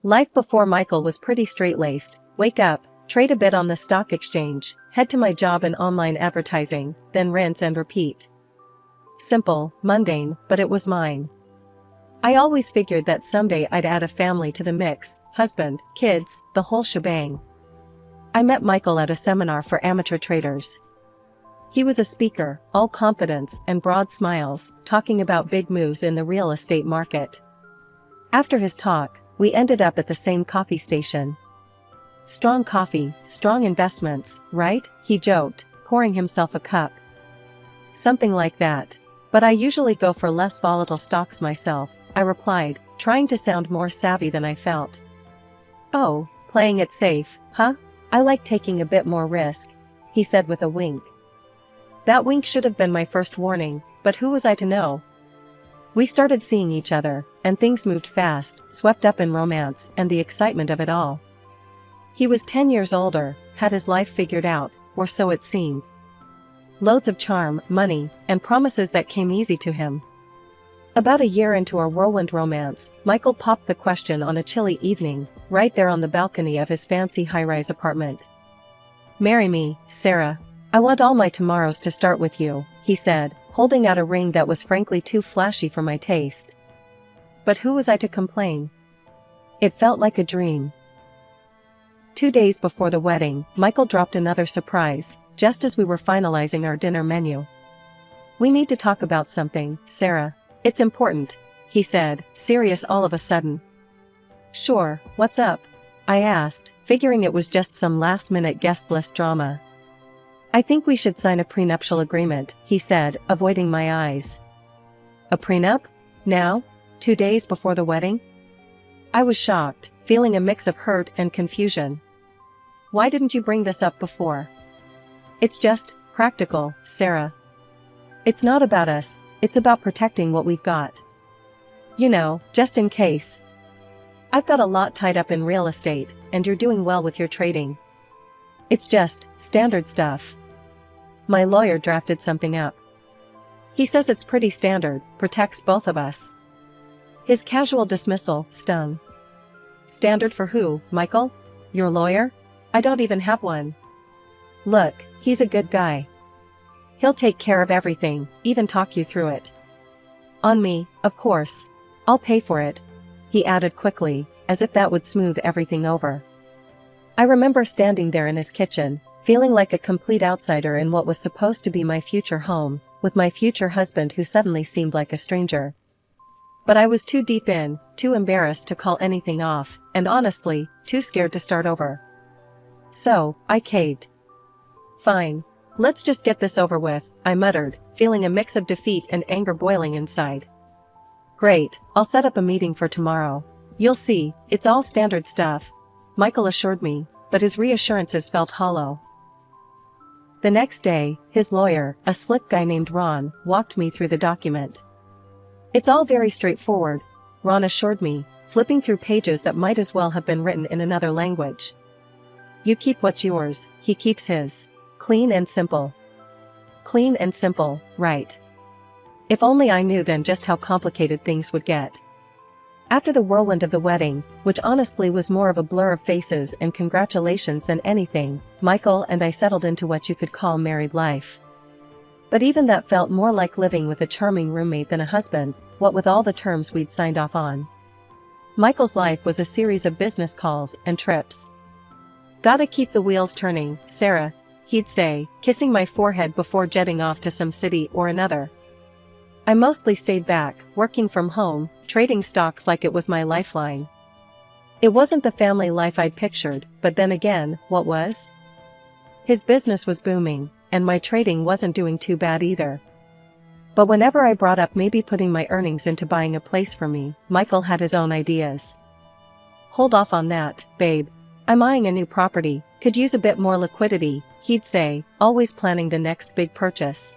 Life before Michael was pretty straight-laced: wake up, trade a bit on the stock exchange, head to my job in online advertising, then rinse and repeat. Simple, mundane, but it was mine. I always figured that someday I'd add a family to the mix: husband, kids, the whole shebang. I met Michael at a seminar for amateur traders. He was a speaker, all confidence and broad smiles, talking about big moves in the real estate market. After his talk, we ended up at the same coffee station. Strong coffee, strong investments, right? He joked, pouring himself a cup. Something like that. But I usually go for less volatile stocks myself, I replied, trying to sound more savvy than I felt. Oh, playing it safe, huh? I like taking a bit more risk, he said with a wink. That wink should have been my first warning, but who was I to know? We started seeing each other, and things moved fast, swept up in romance and the excitement of it all. He was 10 years older, had his life figured out, or so it seemed. Loads of charm, money, and promises that came easy to him. About a year into our whirlwind romance, Michael popped the question on a chilly evening, right there on the balcony of his fancy high-rise apartment. "Marry me, Sarah. I want all my tomorrows to start with you," he said, holding out a ring that was frankly too flashy for my taste. But who was I to complain? It felt like a dream. 2 days before the wedding, Michael dropped another surprise, just as we were finalizing our dinner menu. "We need to talk about something, Sarah. It's important," he said, serious all of a sudden. "Sure, what's up?" I asked, figuring it was just some last-minute guest list drama. "I think we should sign a prenuptial agreement," he said, avoiding my eyes. "A prenup? Now? 2 days before the wedding?" I was shocked, feeling a mix of hurt and confusion. "Why didn't you bring this up before?" "It's just practical, Sarah. It's not about us, it's about protecting what we've got. You know, just in case. I've got a lot tied up in real estate, and you're doing well with your trading. It's just standard stuff. My lawyer drafted something up. He says it's pretty standard, protects both of us." His casual dismissal stung. "Standard for who, Michael? Your lawyer? I don't even have one." "Look, he's a good guy. He'll take care of everything, even talk you through it. On me, of course. I'll pay for it," he added quickly, as if that would smooth everything over. I remember standing there in his kitchen, feeling like a complete outsider in what was supposed to be my future home, with my future husband who suddenly seemed like a stranger. But I was too deep in, too embarrassed to call anything off, and honestly, too scared to start over. So, I caved. "Fine. Let's just get this over with," I muttered, feeling a mix of defeat and anger boiling inside. "Great, I'll set up a meeting for tomorrow. You'll see, it's all standard stuff," Michael assured me, but his reassurances felt hollow. The next day, his lawyer, a slick guy named Ron, walked me through the document. "It's all very straightforward," Ron assured me, flipping through pages that might as well have been written in another language. "You keep what's yours, he keeps his. Clean and simple." Clean and simple, right. If only I knew then just how complicated things would get. After the whirlwind of the wedding, which honestly was more of a blur of faces and congratulations than anything, Michael and I settled into what you could call married life. But even that felt more like living with a charming roommate than a husband, what with all the terms we'd signed off on. Michael's life was a series of business calls and trips. "Gotta keep the wheels turning, Sarah," he'd say, kissing my forehead before jetting off to some city or another. I mostly stayed back, working from home, trading stocks like it was my lifeline. It wasn't the family life I'd pictured, but then again, what was? His business was booming, and my trading wasn't doing too bad either. But whenever I brought up maybe putting my earnings into buying a place for me, Michael had his own ideas. "Hold off on that, babe. I'm eyeing a new property, could use a bit more liquidity," he'd say, always planning the next big purchase.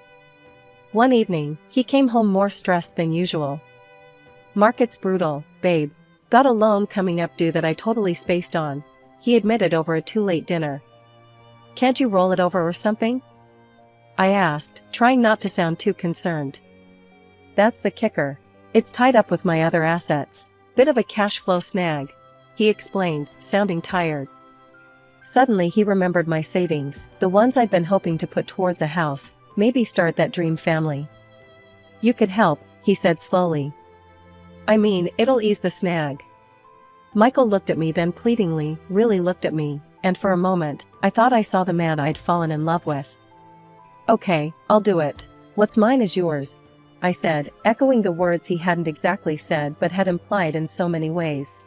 One evening, he came home more stressed than usual. "Market's brutal, babe. Got a loan coming up due that I totally spaced on," he admitted over a too-late dinner. "Can't you roll it over or something?" I asked, trying not to sound too concerned. "That's the kicker. It's tied up with my other assets. Bit of a cash flow snag. he explained, sounding tired. Suddenly he remembered my savings, the ones I'd been hoping to put towards a house, maybe start that dream family. You could help, he said slowly. I mean, it'll ease the snag. Michael looked at me then pleadingly, really looked at me, and for a moment, I thought I saw the man I'd fallen in love with. Okay, I'll do it. What's mine is yours, I said, echoing the words he hadn't exactly said but had implied in so many ways.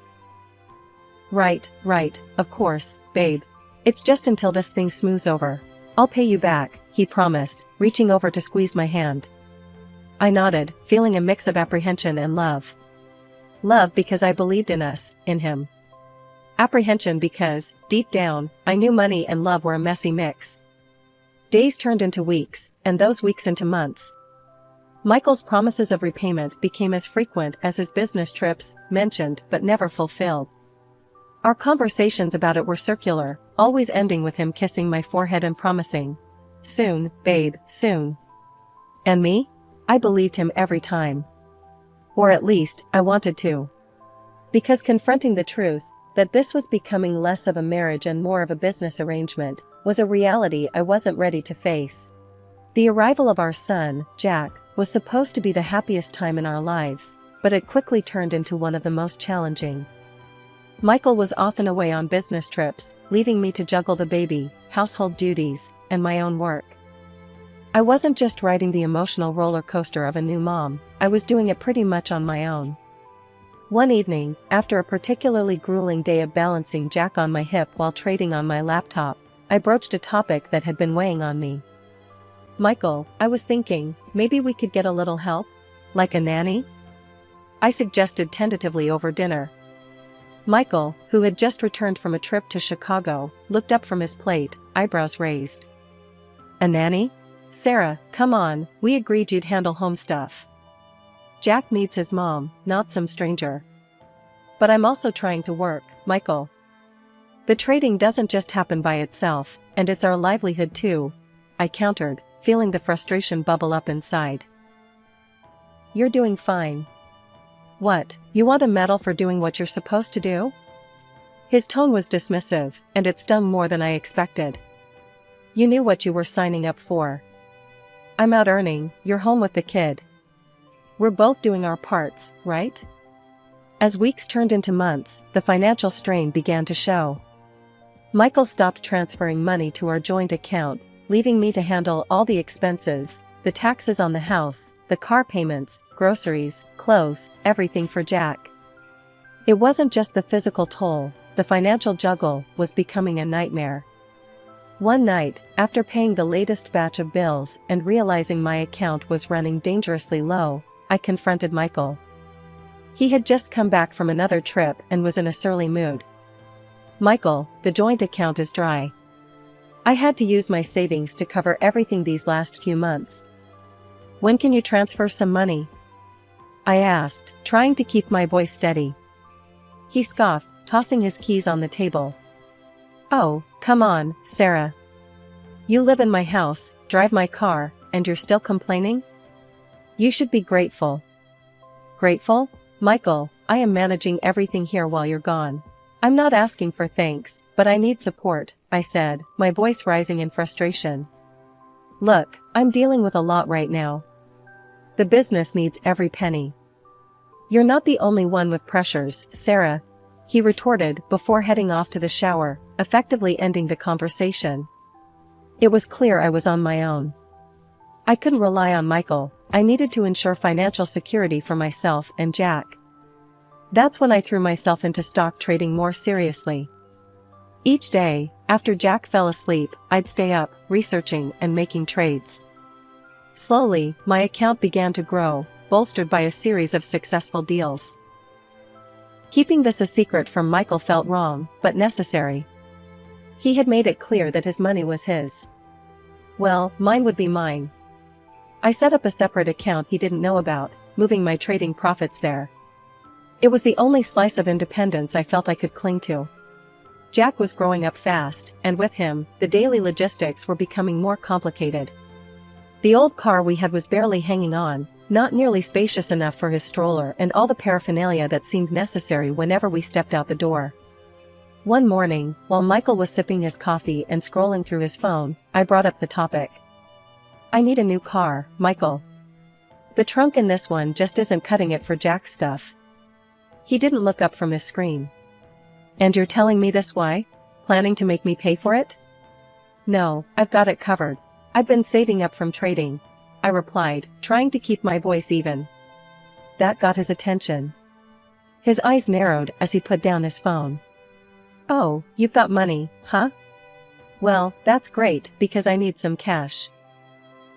Right, of course, babe. It's just until this thing smooths over. I'll pay you back, he promised, reaching over to squeeze my hand. I nodded, feeling a mix of apprehension and love. Love because I believed in us, in him. Apprehension because, deep down, I knew money and love were a messy mix. Days turned into weeks, and those weeks into months. Michael's promises of repayment became as frequent as his business trips, mentioned but never fulfilled. Our conversations about it were circular, always ending with him kissing my forehead and promising, "Soon, babe, soon." And me? I believed him every time. Or at least, I wanted to. Because confronting the truth, that this was becoming less of a marriage and more of a business arrangement, was a reality I wasn't ready to face. The arrival of our son, Jack, was supposed to be the happiest time in our lives, but it quickly turned into one of the most challenging. Michael was often away on business trips, leaving me to juggle the baby, household duties, and my own work. I wasn't just riding the emotional roller coaster of a new mom, I was doing it pretty much on my own. One evening, after a particularly grueling day of balancing Jack on my hip while trading on my laptop, I broached a topic that had been weighing on me. Michael, I was thinking, maybe we could get a little help? Like a nanny? I suggested tentatively over dinner. Michael, who had just returned from a trip to Chicago, looked up from his plate, eyebrows raised. A nanny? Sarah, come on, we agreed you'd handle home stuff. Jack needs his mom, not some stranger. But I'm also trying to work, Michael. The trading doesn't just happen by itself, and it's our livelihood too, I countered, feeling the frustration bubble up inside. You're doing fine. What, you want a medal for doing what you're supposed to do? His tone was dismissive, and it stung more than I expected. You knew what you were signing up for. I'm out earning, you're home with the kid. We're both doing our parts, right? As weeks turned into months, the financial strain began to show. Michael stopped transferring money to our joint account, leaving me to handle all the expenses, the taxes on the house, the car payments, groceries, clothes, everything for Jack. It wasn't just the physical toll, the financial juggle was becoming a nightmare. One night, after paying the latest batch of bills and realizing my account was running dangerously low, I confronted Michael. He had just come back from another trip and was in a surly mood. Michael, the joint account is dry. I had to use my savings to cover everything these last few months. When can you transfer some money? I asked, trying to keep my voice steady. He scoffed, tossing his keys on the table. Oh, come on, Sarah. You live in my house, drive my car, and you're still complaining? You should be grateful. Grateful? Michael, I am managing everything here while you're gone. I'm not asking for thanks, but I need support, I said, my voice rising in frustration. Look, I'm dealing with a lot right now. The business needs every penny. You're not the only one with pressures, Sarah, he retorted before heading off to the shower, effectively ending the conversation. It was clear I was on my own. I couldn't rely on Michael, I needed to ensure financial security for myself and Jack. That's when I threw myself into stock trading more seriously. Each day, after Jack fell asleep, I'd stay up, researching and making trades. Slowly, my account began to grow, bolstered by a series of successful deals. Keeping this a secret from Michael felt wrong, but necessary. He had made it clear that his money was his. Well, mine would be mine. I set up a separate account he didn't know about, moving my trading profits there. It was the only slice of independence I felt I could cling to. Jack was growing up fast, and with him, the daily logistics were becoming more complicated. The old car we had was barely hanging on, not nearly spacious enough for his stroller and all the paraphernalia that seemed necessary whenever we stepped out the door. One morning, while Michael was sipping his coffee and scrolling through his phone, I brought up the topic. I need a new car, Michael. The trunk in this one just isn't cutting it for Jack's stuff. He didn't look up from his screen. And you're telling me this why? Planning to make me pay for it? No, I've got it covered. I've been saving up from trading, I replied, trying to keep my voice even. That got his attention. His eyes narrowed as he put down his phone. Oh, you've got money, huh? Well, that's great because I need some cash.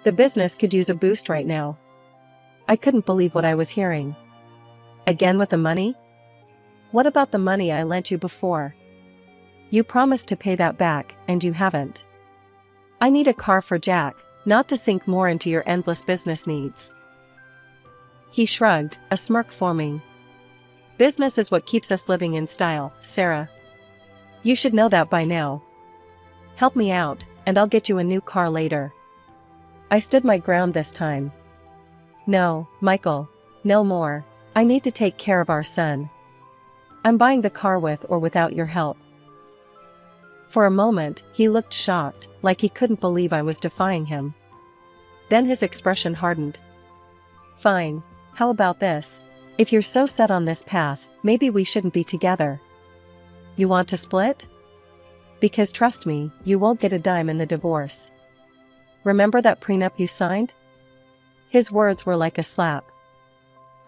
The business could use a boost right now. I couldn't believe what I was hearing. Again with the money? What about the money I lent you before? You promised to pay that back, and you haven't. I need a car for Jack, not to sink more into your endless business needs. He shrugged, a smirk forming. Business is what keeps us living in style, Sarah. You should know that by now. Help me out, and I'll get you a new car later. I stood my ground this time. No, Michael, no more. I need to take care of our son. I'm buying the car with or without your help. For a moment, he looked shocked, like he couldn't believe I was defying him. Then his expression hardened. Fine, how about this? If you're so set on this path, maybe we shouldn't be together. You want to split? Because trust me, you won't get a dime in the divorce. Remember that prenup you signed? His words were like a slap.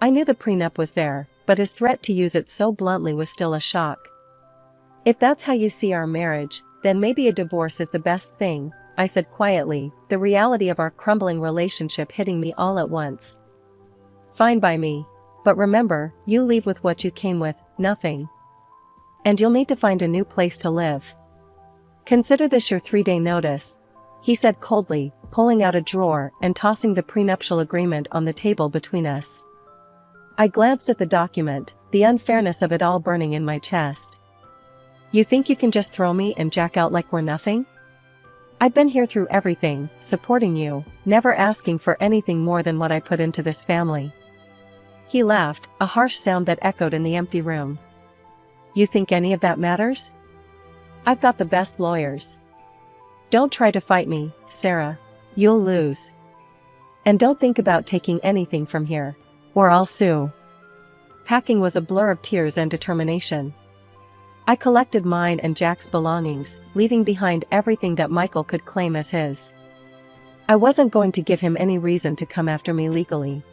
I knew the prenup was there, but his threat to use it so bluntly was still a shock. If that's how you see our marriage, then maybe a divorce is the best thing, I said quietly, the reality of our crumbling relationship hitting me all at once. Fine by me. But remember, you leave with what you came with, nothing. And you'll need to find a new place to live. Consider this your 3-day notice, he said coldly, pulling out a drawer and tossing the prenuptial agreement on the table between us. I glanced at the document, the unfairness of it all burning in my chest. You think you can just throw me and Jack out like we're nothing? I've been here through everything, supporting you, never asking for anything more than what I put into this family. He laughed, a harsh sound that echoed in the empty room. You think any of that matters? I've got the best lawyers. Don't try to fight me, Sarah. You'll lose. And don't think about taking anything from here, or I'll sue. Packing was a blur of tears and determination. I collected mine and Jack's belongings, leaving behind everything that Michael could claim as his. I wasn't going to give him any reason to come after me legally.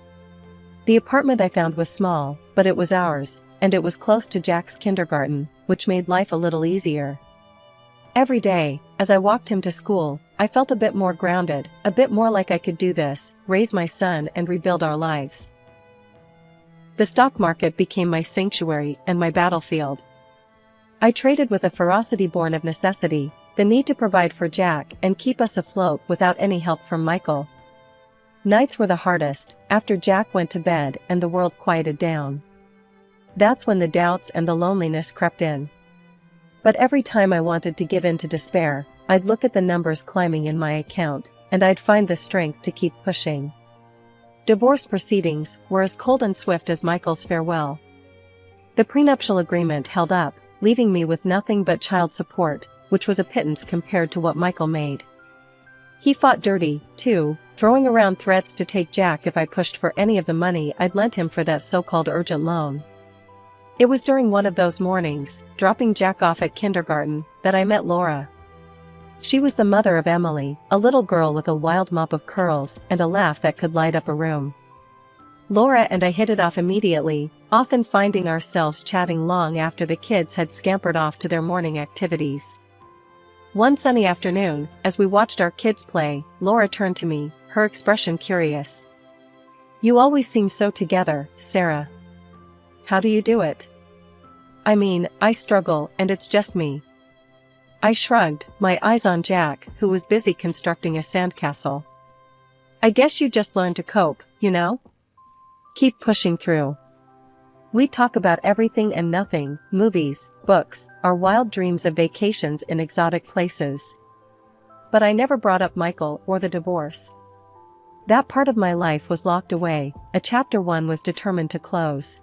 The apartment I found was small, but it was ours, and it was close to Jack's kindergarten, which made life a little easier. Every day, as I walked him to school, I felt a bit more grounded, a bit more like I could do this, raise my son and rebuild our lives. The stock market became my sanctuary and my battlefield. I traded with a ferocity born of necessity, the need to provide for Jack and keep us afloat without any help from Michael. Nights were the hardest, after Jack went to bed and the world quieted down. That's when the doubts and the loneliness crept in. But every time I wanted to give in to despair, I'd look at the numbers climbing in my account, and I'd find the strength to keep pushing. Divorce proceedings were as cold and swift as Michael's farewell. The prenuptial agreement held up, leaving me with nothing but child support, which was a pittance compared to what Michael made. He fought dirty, too, throwing around threats to take Jack if I pushed for any of the money I'd lent him for that so-called urgent loan. It was during one of those mornings, dropping Jack off at kindergarten, that I met Laura. She was the mother of Emily, a little girl with a wild mop of curls and a laugh that could light up a room. Laura and I hit it off immediately, often finding ourselves chatting long after the kids had scampered off to their morning activities. One sunny afternoon, as we watched our kids play, Laura turned to me, her expression curious. "You always seem so together, Sarah. How do you do it?" "I mean, I struggle, and it's just me." I shrugged, my eyes on Jack, who was busy constructing a sandcastle. "I guess you just learn to cope, you know? Keep pushing through." We talk about everything and nothing, movies, books, our wild dreams of vacations in exotic places. But I never brought up Michael or the divorce. That part of my life was locked away, a chapter one was determined to close.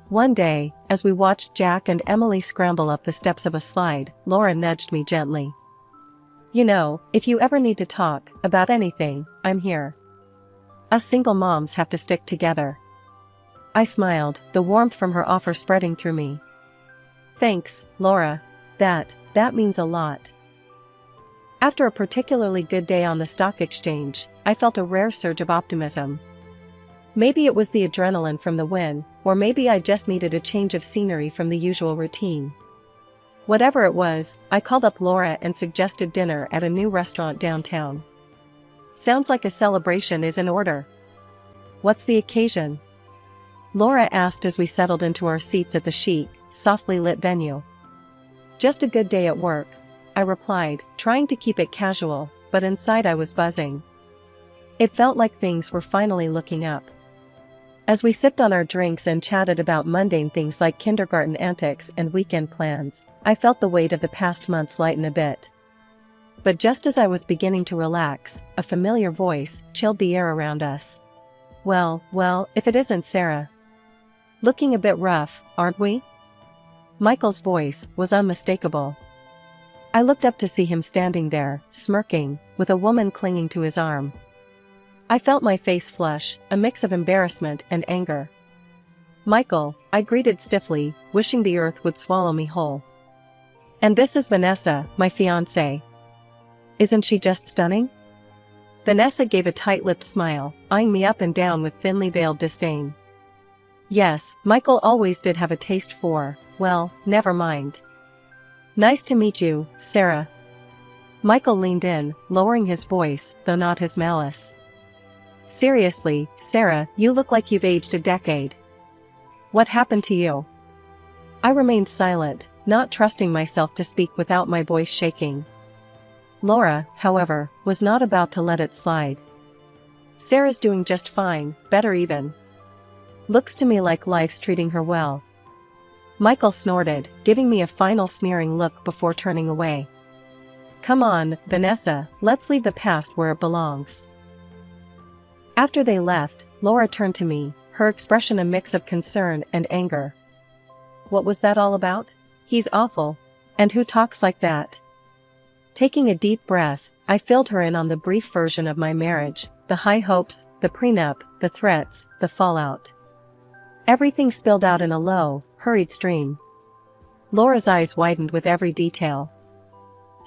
One day, as we watched Jack and Emily scramble up the steps of a slide, Laura nudged me gently. You know, if you ever need to talk about anything, I'm here. Us single moms have to stick together. I smiled, the warmth from her offer spreading through me. Thanks, Laura. That means a lot. After a particularly good day on the stock exchange, I felt a rare surge of optimism. Maybe it was the adrenaline from the win, or maybe I just needed a change of scenery from the usual routine. Whatever it was, I called up Laura and suggested dinner at a new restaurant downtown. Sounds like a celebration is in order. What's the occasion? Laura asked as we settled into our seats at the chic, softly lit venue. Just a good day at work, I replied, trying to keep it casual, but inside I was buzzing. It felt like things were finally looking up. As we sipped on our drinks and chatted about mundane things like kindergarten antics and weekend plans, I felt the weight of the past months lighten a bit. But just as I was beginning to relax, a familiar voice chilled the air around us. Well, if it isn't Sarah. Looking a bit rough, aren't we? Michael's voice was unmistakable. I looked up to see him standing there, smirking, with a woman clinging to his arm. I felt my face flush, a mix of embarrassment and anger. Michael, I greeted stiffly, wishing the earth would swallow me whole. And this is Vanessa, my fiancée. Isn't she just stunning? Vanessa gave a tight-lipped smile, eyeing me up and down with thinly veiled disdain. Yes, Michael always did have a taste for, well, never mind. Nice to meet you, Sarah. Michael leaned in, lowering his voice, though not his malice. Seriously, Sarah, you look like you've aged a decade. What happened to you? I remained silent, not trusting myself to speak without my voice shaking. Laura, however, was not about to let it slide. Sarah's doing just fine, better even. Looks to me like life's treating her well. Michael snorted, giving me a final sneering look before turning away. Come on, Vanessa, let's leave the past where it belongs. After they left, Laura turned to me, her expression a mix of concern and anger. What was that all about? He's awful. And who talks like that? Taking a deep breath, I filled her in on the brief version of my marriage, the high hopes, the prenup, the threats, the fallout. Everything spilled out in a low, hurried stream. Laura's eyes widened with every detail.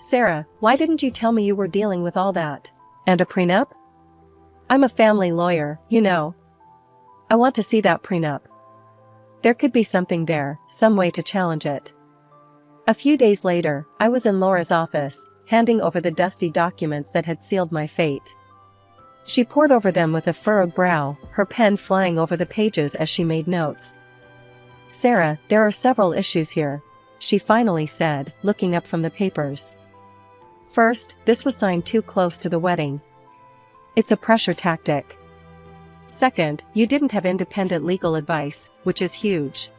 Sarah, why didn't you tell me you were dealing with all that? And a prenup? I'm a family lawyer, you know. I want to see that prenup. There could be something there, some way to challenge it. A few days later, I was in Laura's office, handing over the dusty documents that had sealed my fate. She pored over them with a furrowed brow, her pen flying over the pages as she made notes. Sarah, there are several issues here, she finally said, looking up from the papers. First, this was signed too close to the wedding. It's a pressure tactic. Second, you didn't have independent legal advice, which is huge.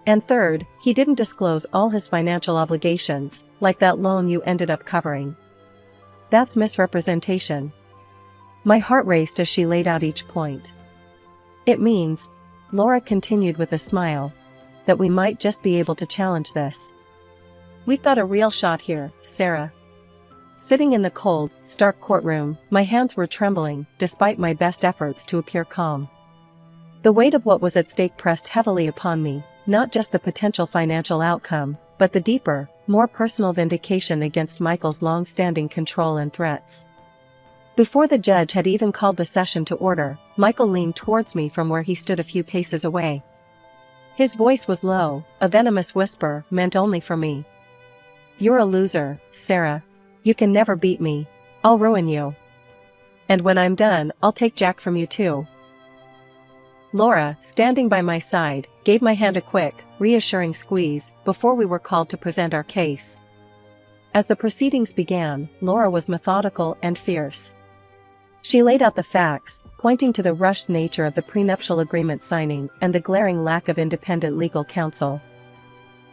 And third, he didn't disclose all his financial obligations, like that loan you ended up covering. That's misrepresentation. My heart raced as she laid out each point. It means, Laura continued with a smile, that we might just be able to challenge this. We've got a real shot here, Sarah. Sitting in the cold, stark courtroom, my hands were trembling, despite my best efforts to appear calm. The weight of what was at stake pressed heavily upon me, not just the potential financial outcome, but the deeper, more personal vindication against Michael's long-standing control and threats. Before the judge had even called the session to order, Michael leaned towards me from where he stood a few paces away. His voice was low, a venomous whisper meant only for me. You're a loser, Sarah. You can never beat me. I'll ruin you. And when I'm done, I'll take Jack from you too. Laura, standing by my side, gave my hand a quick, reassuring squeeze before we were called to present our case. As the proceedings began, Laura was methodical and fierce. She laid out the facts, pointing to the rushed nature of the prenuptial agreement signing and the glaring lack of independent legal counsel.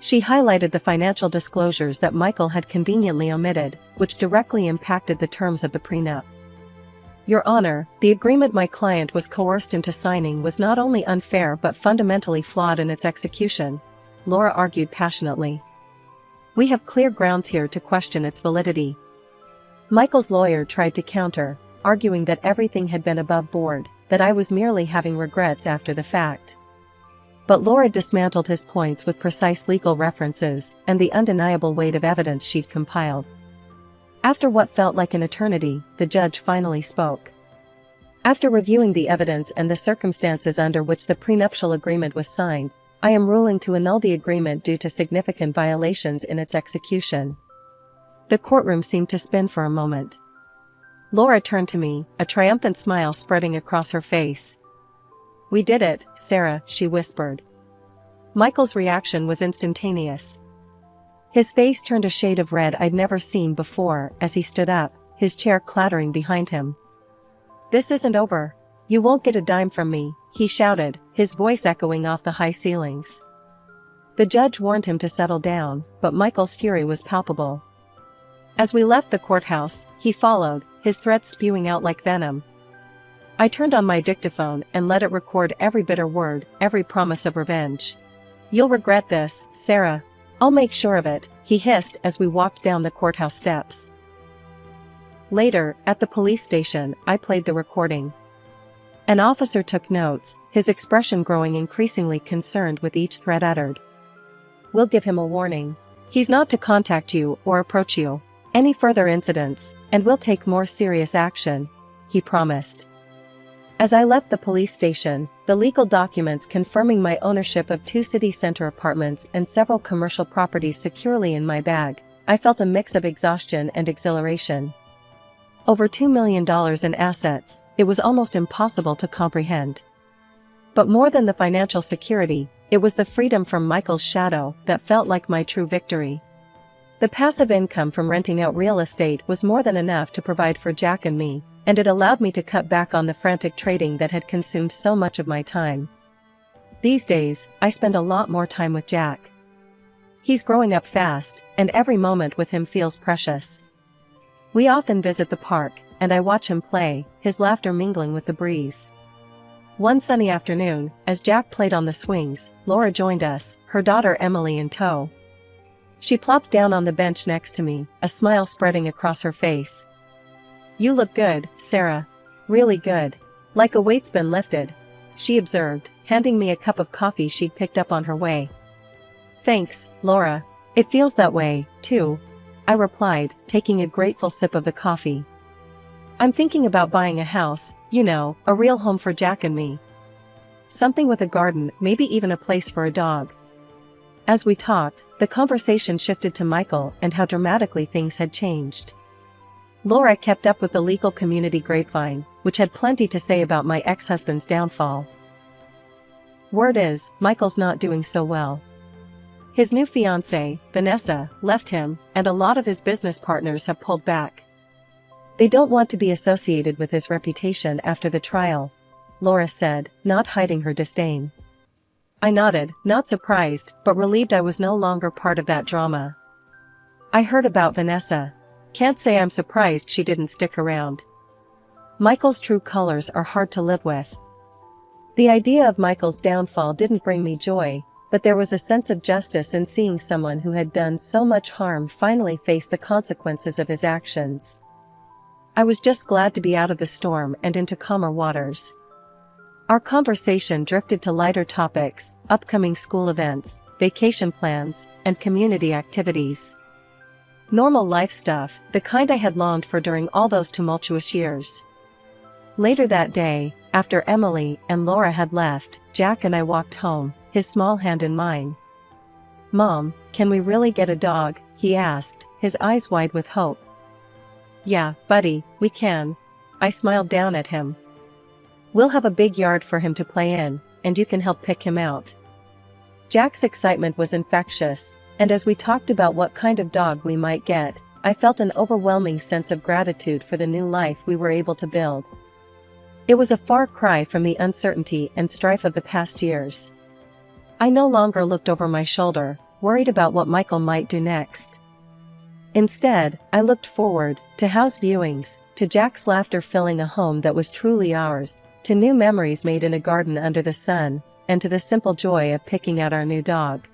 She highlighted the financial disclosures that Michael had conveniently omitted, which directly impacted the terms of the prenup. Your Honor, the agreement my client was coerced into signing was not only unfair but fundamentally flawed in its execution, Laura argued passionately. We have clear grounds here to question its validity. Michael's lawyer tried to counter, arguing that everything had been above board, that I was merely having regrets after the fact. But Laura dismantled his points with precise legal references and the undeniable weight of evidence she'd compiled. After what felt like an eternity, the judge finally spoke. After reviewing the evidence and the circumstances under which the prenuptial agreement was signed, I am ruling to annul the agreement due to significant violations in its execution. The courtroom seemed to spin for a moment. Laura turned to me, a triumphant smile spreading across her face. We did it, Sarah, she whispered. Michael's reaction was instantaneous. His face turned a shade of red I'd never seen before as he stood up, his chair clattering behind him. This isn't over. You won't get a dime from me, he shouted, his voice echoing off the high ceilings. The judge warned him to settle down, but Michael's fury was palpable. As we left the courthouse, he followed, his threats spewing out like venom. I turned on my dictaphone and let it record every bitter word, every promise of revenge. You'll regret this, Sarah. I'll make sure of it, he hissed as we walked down the courthouse steps. Later, at the police station, I played the recording. An officer took notes, his expression growing increasingly concerned with each threat uttered. We'll give him a warning. He's not to contact you or approach you. Any further incidents, and we'll take more serious action, he promised. As I left the police station, the legal documents confirming my ownership of 2 city center apartments and several commercial properties securely in my bag, I felt a mix of exhaustion and exhilaration. Over $2 million in assets, it was almost impossible to comprehend. But more than the financial security, it was the freedom from Michael's shadow that felt like my true victory. The passive income from renting out real estate was more than enough to provide for Jack and me, and it allowed me to cut back on the frantic trading that had consumed so much of my time. These days, I spend a lot more time with Jack. He's growing up fast, and every moment with him feels precious. We often visit the park, and I watch him play, his laughter mingling with the breeze. One sunny afternoon, as Jack played on the swings, Laura joined us, her daughter Emily in tow. She plopped down on the bench next to me, a smile spreading across her face. You look good, Sarah. Really good. Like a weight's been lifted, she observed, handing me a cup of coffee she'd picked up on her way. Thanks, Laura. It feels that way, too, I replied, taking a grateful sip of the coffee. I'm thinking about buying a house, you know, a real home for Jack and me. Something with a garden, maybe even a place for a dog. As we talked, the conversation shifted to Michael and how dramatically things had changed. Laura kept up with the legal community grapevine, which had plenty to say about my ex-husband's downfall. Word is, Michael's not doing so well. His new fiancée, Vanessa, left him, and a lot of his business partners have pulled back. They don't want to be associated with his reputation after the trial, Laura said, not hiding her disdain. I nodded, not surprised, but relieved I was no longer part of that drama. I heard about Vanessa. Can't say I'm surprised she didn't stick around. Michael's true colors are hard to live with. The idea of Michael's downfall didn't bring me joy, but there was a sense of justice in seeing someone who had done so much harm finally face the consequences of his actions. I was just glad to be out of the storm and into calmer waters. Our conversation drifted to lighter topics, upcoming school events, vacation plans, and community activities. Normal life stuff, the kind I had longed for during all those tumultuous years. Later that day, after Emily and Laura had left, Jack and I walked home, his small hand in mine. Mom, can we really get a dog? He asked, his eyes wide with hope. Yeah, buddy, we can. I smiled down at him. We'll have a big yard for him to play in, and you can help pick him out. Jack's excitement was infectious, and as we talked about what kind of dog we might get, I felt an overwhelming sense of gratitude for the new life we were able to build. It was a far cry from the uncertainty and strife of the past years. I no longer looked over my shoulder, worried about what Michael might do next. Instead, I looked forward to house viewings, to Jack's laughter filling a home that was truly ours, to new memories made in a garden under the sun, and to the simple joy of picking out our new dog.